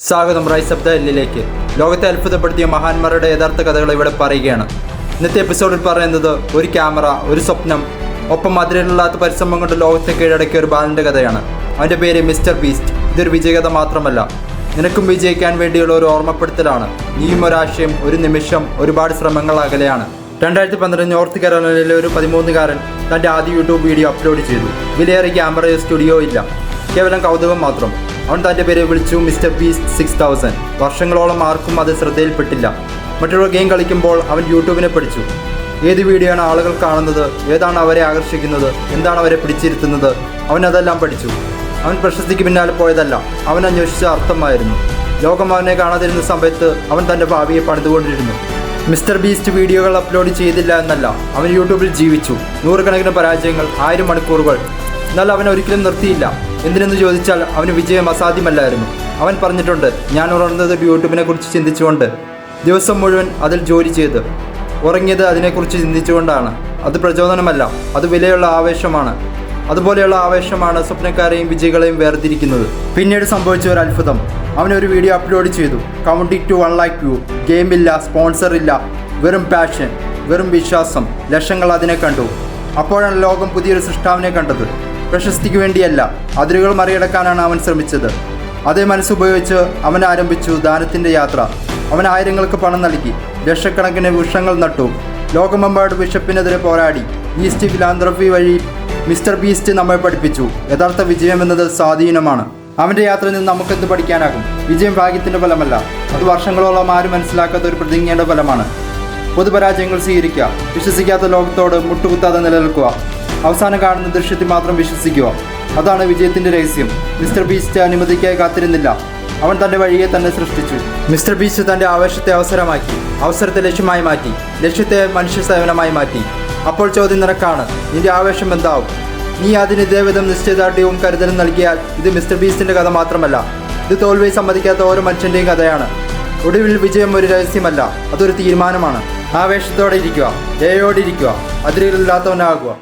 സ്വാഗതം rise of the എല്ലിലേക്ക്. ലോകത്തെ അത്ഭുതപ്പെടുത്തിയ മഹാന്മാരുടെ യഥാർത്ഥ കഥകൾ ഇവിടെ പറയുകയാണ്. ഇന്നത്തെ എപ്പിസോഡിൽ പറയുന്നത് ഒരു ക്യാമറ, ഒരു സ്വപ്നം, ഒപ്പം അതിരില്ലാത്ത പരിശ്രമം കൊണ്ട് ലോകത്തെ കീഴടക്കിയ ഒരു ബാലൻ്റെ കഥയാണ്. അവൻ്റെ പേര് മിസ്റ്റർ ബീസ്റ്റ്. ഇതൊരു വിജയകഥ മാത്രമല്ല, നിനക്കും വിജയിക്കാൻ വേണ്ടിയുള്ള ഒരു ഓർമ്മപ്പെടുത്തലാണ്. നീയും ഒരാശയം, ഒരു നിമിഷം, ഒരുപാട് ശ്രമങ്ങൾ അകലെയാണ്. 2012 നോർത്ത് കരോലിനയിലെ ഒരു 13-കാരൻ തൻ്റെ ആദ്യ യൂട്യൂബ് വീഡിയോ അപ്ലോഡ് ചെയ്തു. വിലയേറിയ ക്യാമറയോ സ്റ്റുഡിയോ ഇല്ല, കേവലം കൗതുകം മാത്രം. അവൻ തൻ്റെ പേര് വിളിച്ചു മിസ്റ്റർ ബീസ്റ്റ് 6000. വർഷങ്ങളോളം ആർക്കും അത് ശ്രദ്ധയിൽപ്പെട്ടില്ല. മറ്റൊരു ഗെയിം കളിക്കുമ്പോൾ അവൻ യൂട്യൂബിനെ പഠിച്ചു. ഏത് വീഡിയോ ആണ് ആളുകൾ കാണുന്നത്, ഏതാണ് അവരെ ആകർഷിക്കുന്നത്, എന്താണ് അവരെ പിടിച്ചിരുത്തുന്നത്, അവൻ അതെല്ലാം പഠിച്ചു. അവൻ പ്രശസ്തിക്ക് പിന്നാലെ പോയതല്ല, അവൻ അന്വേഷിച്ച അർത്ഥമായിരുന്നു. ലോകം അവനെ കാണാതിരുന്ന സമയത്ത് അവൻ തൻ്റെ ഭാവിയെ പണിതുകൊണ്ടിരുന്നു. മിസ്റ്റർ ബീസ്റ്റ് വീഡിയോകൾ അപ്ലോഡ് ചെയ്തില്ല എന്നല്ല, അവൻ യൂട്യൂബിൽ ജീവിച്ചു. നൂറുകണക്കിന് പരാജയങ്ങൾ, 1000 മണിക്കൂറുകൾ. എന്നാൽ അവൻ ഒരിക്കലും നിർത്തിയില്ല. എന്തിനെന്ന് ചോദിച്ചാൽ അവന് വിജയം അസാധ്യമല്ലായിരുന്നു. അവൻ പറഞ്ഞിട്ടുണ്ട്, ഞാൻ ഉണർന്നത് യൂട്യൂബിനെ കുറിച്ച് ചിന്തിച്ചുകൊണ്ട്, ദിവസം മുഴുവൻ അതിൽ ജോലി ചെയ്ത്, ഉറങ്ങിയത് അതിനെക്കുറിച്ച് ചിന്തിച്ചുകൊണ്ടാണ്. അത് പ്രചോദനമല്ല, അത് വിലയുള്ള ആവേശമാണ്. അതുപോലെയുള്ള ആവേശമാണ് സ്വപ്നക്കാരെയും വിജയികളെയും വേർതിരിക്കുന്നത്. പിന്നീട് സംഭവിച്ച ഒരു അത്ഭുതം. അവനൊരു വീഡിയോ അപ്ലോഡ് ചെയ്തു. Counting to 1 lakh view. ഗെയിമില്ല, സ്പോൺസർ ഇല്ല, വെറും പാഷൻ, വെറും വിശ്വാസം. ലക്ഷങ്ങൾ അതിനെ കണ്ടു. അപ്പോഴാണ് ലോകം പുതിയൊരു സൃഷ്ടാവിനെ കണ്ടത്. പ്രശസ്തിക്ക് വേണ്ടിയല്ല, അതിരുകൾ മറികടക്കാനാണ് അവൻ ശ്രമിച്ചത്. അതേ മനസ്സുപയോഗിച്ച് അവൻ ആരംഭിച്ചു ദാനത്തിൻ്റെ യാത്ര. അവൻ ആയിരങ്ങൾക്ക് പണം നൽകി, ലക്ഷക്കണക്കിന് വൃക്ഷങ്ങൾ നട്ടു, ലോകമെമ്പാടും വിശപ്പിനെതിരെ പോരാടി. ഈസ്റ്റ് ഫിലാന്ത്രഫി വഴി മിസ്റ്റർ ബീസ്റ്റ് നമ്മെ പഠിപ്പിച്ചു, യഥാർത്ഥ വിജയം എന്നത് സ്വാധീനമാണ്. അവൻ്റെ യാത്രയിൽ നിന്ന് നമുക്കെന്ത് പഠിക്കാനാകും? വിജയം ഭാഗ്യത്തിൻ്റെ ഫലമല്ല, അത് വർഷങ്ങളോളം ആരും മനസ്സിലാക്കാത്ത ഒരു പ്രതിജ്ഞയുടെ ഫലമാണ്. പൊതുപരാജയങ്ങൾ സ്വീകരിക്കുക, വിശ്വസിക്കാത്ത ലോകത്തോട് മുട്ടുകുത്താതെ നിലനിൽക്കുക, അവസാനം കാണുന്ന ദൃശ്യത്തിൽ മാത്രം വിശ്വസിക്കുക. അതാണ് വിജയത്തിൻ്റെ രഹസ്യം. മിസ്റ്റർ ബീസ്റ്റ് അനുമതിക്കായി കാത്തിരുന്നില്ല, അവൻ തൻ്റെ വഴിയെ തന്നെ സൃഷ്ടിച്ചു. മിസ്റ്റർ ബീസ്റ്റ് തൻ്റെ ആവേശത്തെ അവസരമാക്കി, അവസരത്തെ ലക്ഷ്യമായി മാറ്റി, ലക്ഷ്യത്തെ മനുഷ്യ സേവനമായി മാറ്റി. അപ്പോൾ ചോദ്യം നിനക്കാണ്, നിന്റെ ആവേശം എന്താവും? നീ അതിന് ഇതേവിധം നിശ്ചയദാർഢ്യവും കരുതലും നൽകിയാൽ ഇത് മിസ്റ്റർ ബീസ്റ്റിൻ്റെ കഥ മാത്രമല്ല, ഇത് തോൽവി സമ്മതിക്കാത്ത ഓരോ മനുഷ്യൻ്റെയും കഥയാണ്. ഒടുവിൽ വിജയം ഒരു രഹസ്യമല്ല, അതൊരു തീരുമാനമാണ്. ആവേശത്തോടെ ഇരിക്കുക, ദയോടെ ഇരിക്കുക, അതിരുകളില്ലാത്തവനാകുക.